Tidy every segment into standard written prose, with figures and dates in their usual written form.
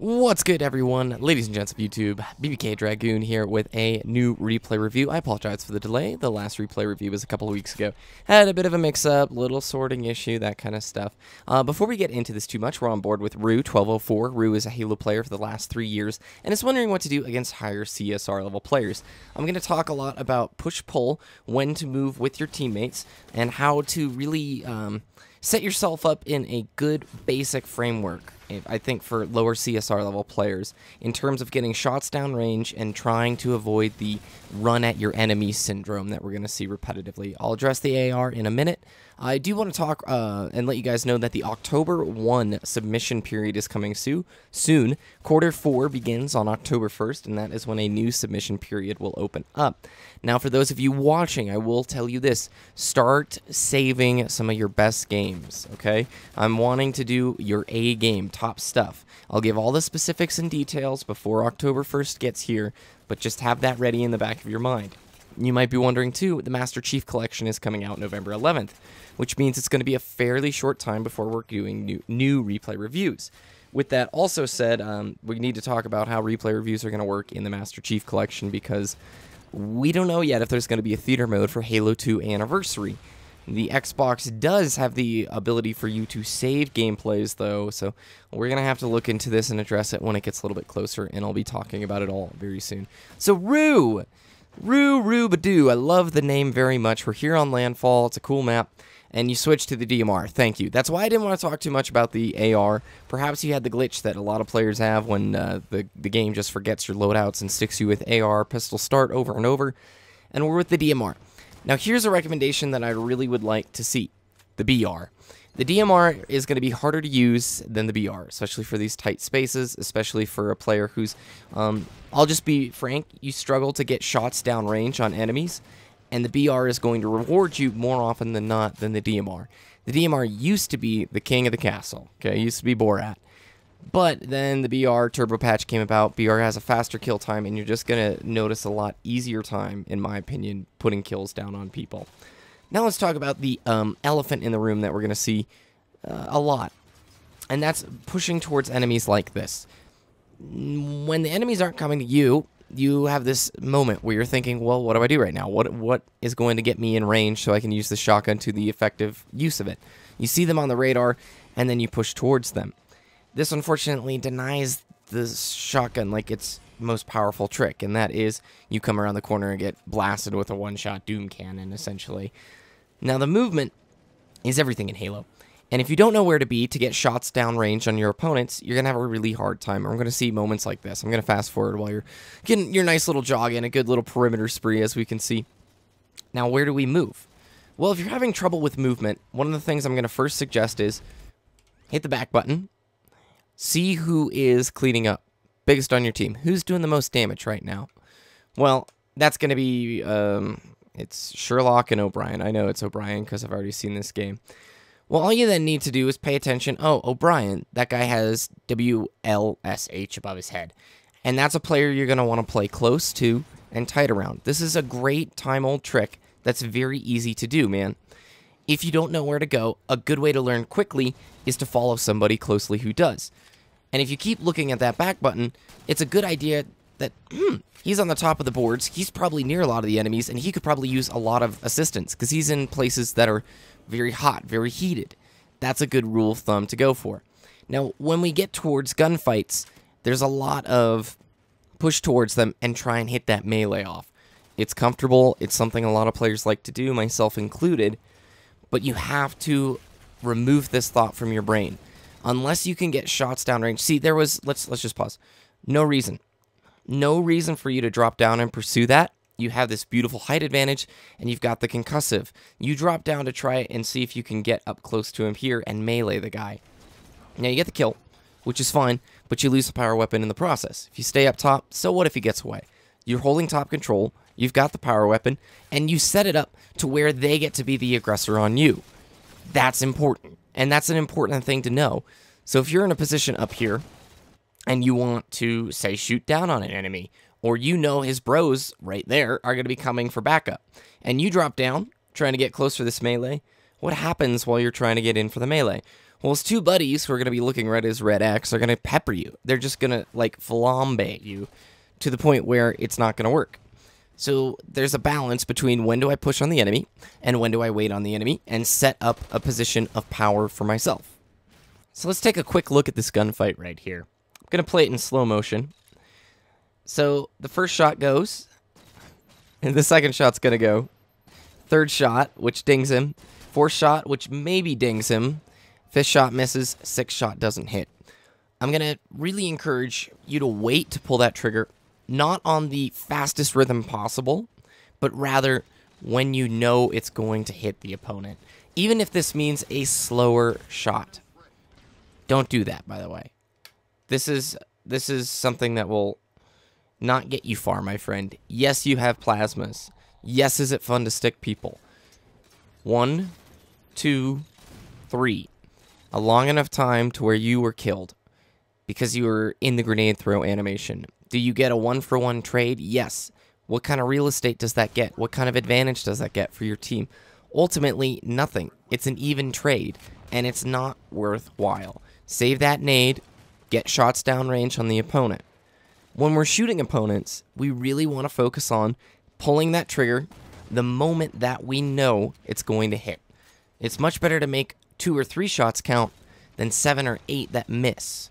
What's good, everyone? Ladies and gents of YouTube, BBK Dragoon here with a new replay review. I apologize for the delay. The last replay review was a couple of weeks ago. Had a bit of a mix-up, little sorting issue, that kind of stuff. Before we get into this too much, we're on board with Rue1204. Rue is a Halo player for the last 3 years and is wondering what to do against higher CSR level players. I'm going to talk a lot about push-pull, when to move with your teammates, and how to really set yourself up in a good basic framework, I think, for lower CSR level players in terms of getting shots downrange and trying to avoid the run at your enemy syndrome that we're going to see repetitively. I'll address the AR in a minute. I do want to talk and let you guys know that the October 1 submission period is coming soon. Quarter 4 begins on October 1st, and that is when a new submission period will open up. Now, for those of you watching, I will tell you this. Start saving some of your best games, okay? I'm wanting to do your A game, top stuff. I'll give all the specifics and details before October 1st gets here, but just have that ready in the back of your mind. You might be wondering, too, the Master Chief Collection is coming out November 11th, which means it's going to be a fairly short time before we're doing new replay reviews. With that also said, we need to talk about how replay reviews are going to work in the Master Chief Collection, because we don't know yet if there's going to be a theater mode for Halo 2 Anniversary. The Xbox does have the ability for you to save gameplays, though, so we're going to have to look into this and address it when it gets a little bit closer, and I'll be talking about it all very soon. So, Rue-Badoo, I love the name very much. We're here on Landfall, it's a cool map, and you switch to the DMR. Thank you. That's why I didn't want to talk too much about the AR. Perhaps you had the glitch that a lot of players have when the game just forgets your loadouts and sticks you with AR, pistol start over and over, and we're with the DMR. Now, here's a recommendation that I really would like to see, the BR. The DMR is going to be harder to use than the BR, especially for these tight spaces, especially for a player who's, I'll just be frank, you struggle to get shots downrange on enemies, and the BR is going to reward you more often than not than the DMR. The DMR used to be the king of the castle, okay, it used to be Borat. But then the BR Turbo Patch came about. BR has a faster kill time, and you're just going to notice a lot easier time, in my opinion, putting kills down on people. Now let's talk about the elephant in the room that we're going to see a lot, and that's pushing towards enemies like this. When the enemies aren't coming to you, you have this moment where you're thinking, well, what do I do right now? What is going to get me in range so I can use the shotgun to the effective use of it? You see them on the radar, and then you push towards them. This, unfortunately, denies the shotgun like its most powerful trick, and that is you come around the corner and get blasted with a one-shot doom cannon, essentially. Now, the movement is everything in Halo, and if you don't know where to be to get shots downrange on your opponents, you're going to have a really hard time. I'm going to see moments like this. I'm going to fast forward while you're getting your nice little jog in, a good little perimeter spree, as we can see. Now, where do we move? Well, if you're having trouble with movement, one of the things I'm going to first suggest is hit the back button. See who is cleaning up, biggest on your team. Who's doing the most damage right now? Well, that's going to be, it's Sherlock and O'Brien. I know it's O'Brien because I've already seen this game. Well, all you then need to do is pay attention. Oh, O'Brien, that guy has WLSH above his head. And that's a player you're going to want to play close to and tight around. This is a great time-old trick that's very easy to do, man. If you don't know where to go, a good way to learn quickly is to follow somebody closely who does. And if you keep looking at that back button, it's a good idea that, he's on the top of the boards, he's probably near a lot of the enemies, and he could probably use a lot of assistance, because he's in places that are very hot, very heated. That's a good rule of thumb to go for. Now, when we get towards gunfights, there's a lot of push towards them and try and hit that melee off. It's comfortable, it's something a lot of players like to do, myself included, but you have to remove this thought from your brain. Unless you can get shots downrange. See, there was, let's just pause. No reason. No reason for you to drop down and pursue that. You have this beautiful height advantage, and you've got the concussive. You drop down to try and see if you can get up close to him here and melee the guy. Now, you get the kill, which is fine, but you lose the power weapon in the process. If you stay up top, so what if he gets away? You're holding top control, you've got the power weapon, and you set it up to where they get to be the aggressor on you. That's important. And that's an important thing to know. So if you're in a position up here and you want to, say, shoot down on an enemy, or you know his bros right there are going to be coming for backup, and you drop down trying to get close for this melee, what happens while you're trying to get in for the melee? Well, his two buddies, who are going to be looking red as Red X, are going to pepper you. They're just going to, like, flambe you to the point where it's not going to work. So there's a balance between when do I push on the enemy and when do I wait on the enemy and set up a position of power for myself. So let's take a quick look at this gunfight right here. I'm going to play it in slow motion. So the first shot goes, and the second shot's going to go. Third shot, which dings him. Fourth shot, which maybe dings him. Fifth shot misses. Sixth shot doesn't hit. I'm going to really encourage you to wait to pull that trigger, not on the fastest rhythm possible, but rather when you know it's going to hit the opponent. Even if this means a slower shot. Don't do that, by the way. This is something that will not get you far, my friend. Yes, you have plasmas. Yes, is it fun to stick people? 1, 2, 3. A long enough time to where you were killed because you were in the grenade throw animation. Do you get a 1-for-1 trade? Yes. What kind of real estate does that get? What kind of advantage does that get for your team? Ultimately, nothing. It's an even trade, and it's not worthwhile. Save that nade, get shots downrange on the opponent. When we're shooting opponents, we really want to focus on pulling that trigger the moment that we know it's going to hit. It's much better to make 2 or 3 shots count than 7 or 8 that miss.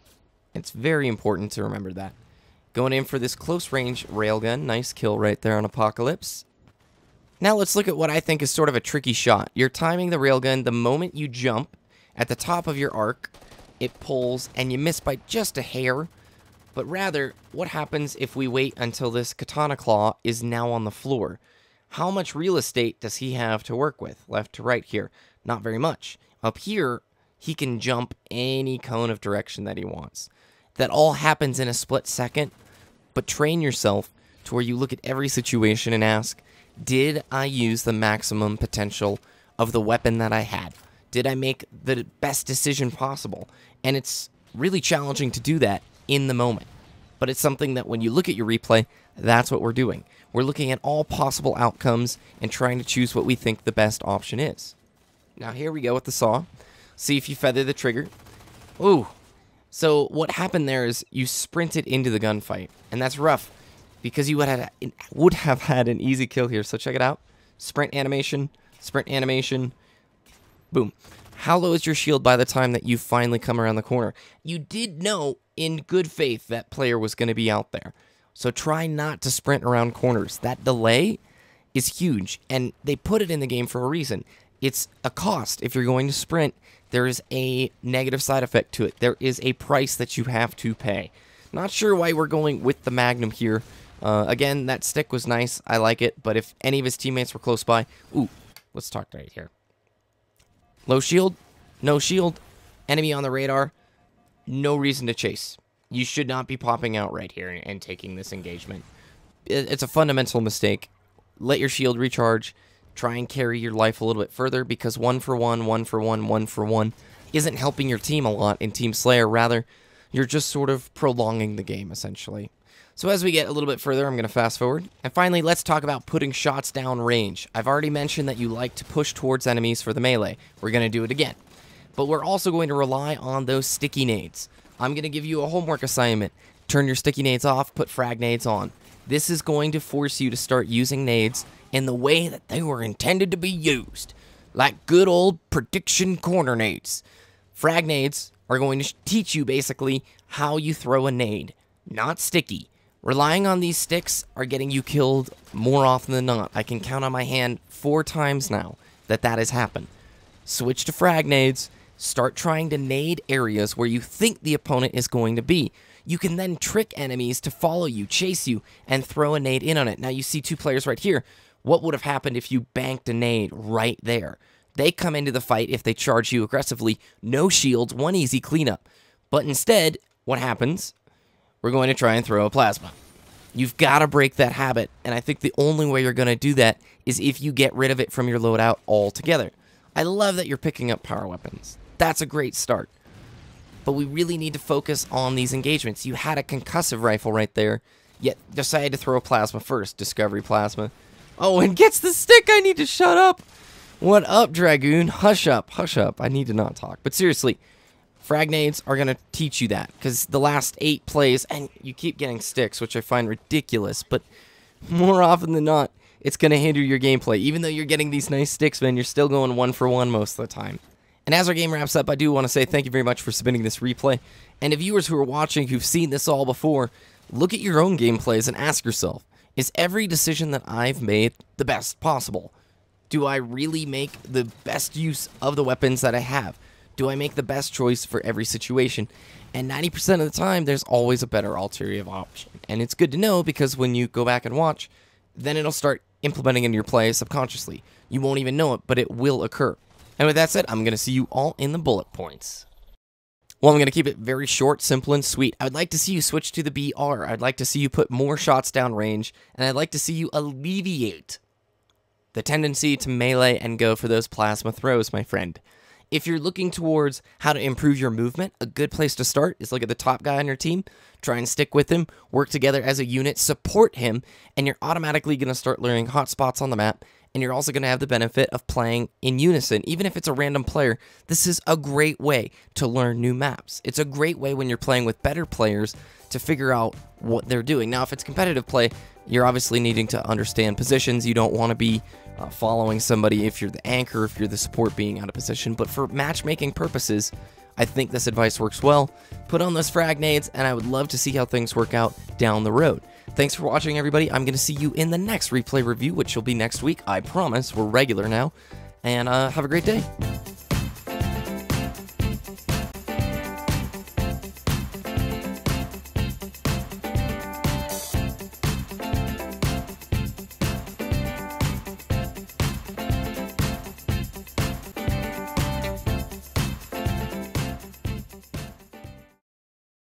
It's very important to remember that. Going in for this close range railgun. Nice kill right there on Apocalypse. Now let's look at what I think is sort of a tricky shot. You're timing the railgun the moment you jump at the top of your arc. It pulls and you miss by just a hair. But rather, what happens if we wait until this Katana Claw is now on the floor? How much real estate does he have to work with? Left to right here. Not very much. Up here, he can jump any cone of direction that he wants. That all happens in a split second, but train yourself to where you look at every situation and ask, did I use the maximum potential of the weapon that I had? Did I make the best decision possible? And it's really challenging to do that in the moment. But it's something that when you look at your replay, that's what we're doing. We're looking at all possible outcomes and trying to choose what we think the best option is. Now here we go with the saw. See if you feather the trigger. Ooh. So what happened there is you sprinted into the gunfight, and that's rough because you would have had an easy kill here. So check it out. Sprint animation, boom. How low is your shield by the time that you finally come around the corner? You did know in good faith that player was going to be out there. So try not to sprint around corners. That delay is huge, and they put it in the game for a reason. It's a cost. If you're going to sprint, there is a negative side effect to it. There is a price that you have to pay. Not sure why we're going with the Magnum here. Again, that stick was nice. I like it. But if any of his teammates were close by... Ooh, let's talk right here. Low shield. No shield. Enemy on the radar. No reason to chase. You should not be popping out right here and taking this engagement. It's a fundamental mistake. Let your shield recharge. Try and carry your life a little bit further because 1-for-1, 1-for-1, 1-for-1 isn't helping your team a lot in Team Slayer. Rather, you're just sort of prolonging the game, essentially. So as we get a little bit further, I'm going to fast forward. And finally, let's talk about putting shots down range. I've already mentioned that you like to push towards enemies for the melee. We're going to do it again. But we're also going to rely on those sticky nades. I'm going to give you a homework assignment. Turn your sticky nades off, put frag nades on. This is going to force you to start using nades in the way that they were intended to be used. Like good old prediction corner nades. Frag nades are going to teach you basically how you throw a nade. Not sticky. Relying on these sticks are getting you killed more often than not. I can count on my hand 4 times now that has happened. Switch to frag nades. Start trying to nade areas where you think the opponent is going to be. You can then trick enemies to follow you, chase you, and throw a nade in on it. Now you see 2 players right here. What would have happened if you banked a nade right there? They come into the fight if they charge you aggressively. No shields, 1 easy cleanup. But instead, what happens? We're going to try and throw a plasma. You've got to break that habit, and I think the only way you're going to do that is if you get rid of it from your loadout altogether. I love that you're picking up power weapons. That's a great start. But we really need to focus on these engagements. You had a concussive rifle right there, yet decided to throw a plasma first. Discovery plasma. Oh, and gets the stick! I need to shut up! What up, Dragoon? Hush up, hush up. I need to not talk. But seriously, Frag nades are going to teach you that, because the last 8 plays, and you keep getting sticks, which I find ridiculous, but more often than not, it's going to hinder your gameplay. Even though you're getting these nice sticks, man, you're still going 1 for 1 most of the time. And as our game wraps up, I do want to say thank you very much for submitting this replay. And to viewers who are watching who've seen this all before, look at your own gameplays and ask yourself, is every decision that I've made the best possible? Do I really make the best use of the weapons that I have? Do I make the best choice for every situation? And 90% of the time, there's always a better alternative option. And it's good to know, because when you go back and watch, then it'll start implementing into your play subconsciously. You won't even know it, but it will occur. And with that said, I'm going to see you all in the bullet points. Well, I'm going to keep it very short, simple, and sweet. I would like to see you switch to the BR. I'd like to see you put more shots down range, and I'd like to see you alleviate the tendency to melee and go for those plasma throws, my friend. If you're looking towards how to improve your movement, a good place to start is look at the top guy on your team, try and stick with him, work together as a unit, support him, and you're automatically going to start learning hotspots on the map, and you're also going to have the benefit of playing in unison. Even if it's a random player, this is a great way to learn new maps. It's a great way when you're playing with better players to figure out what they're doing. Now, if it's competitive play, you're obviously needing to understand positions. You don't want to be following somebody if you're the anchor, if you're the support being out of position. But for matchmaking purposes, I think this advice works well. Put on those frag nades, and I would love to see how things work out down the road. Thanks for watching, everybody. I'm going to see you in the next replay review, which will be next week. I promise. We're regular now. And have a great day.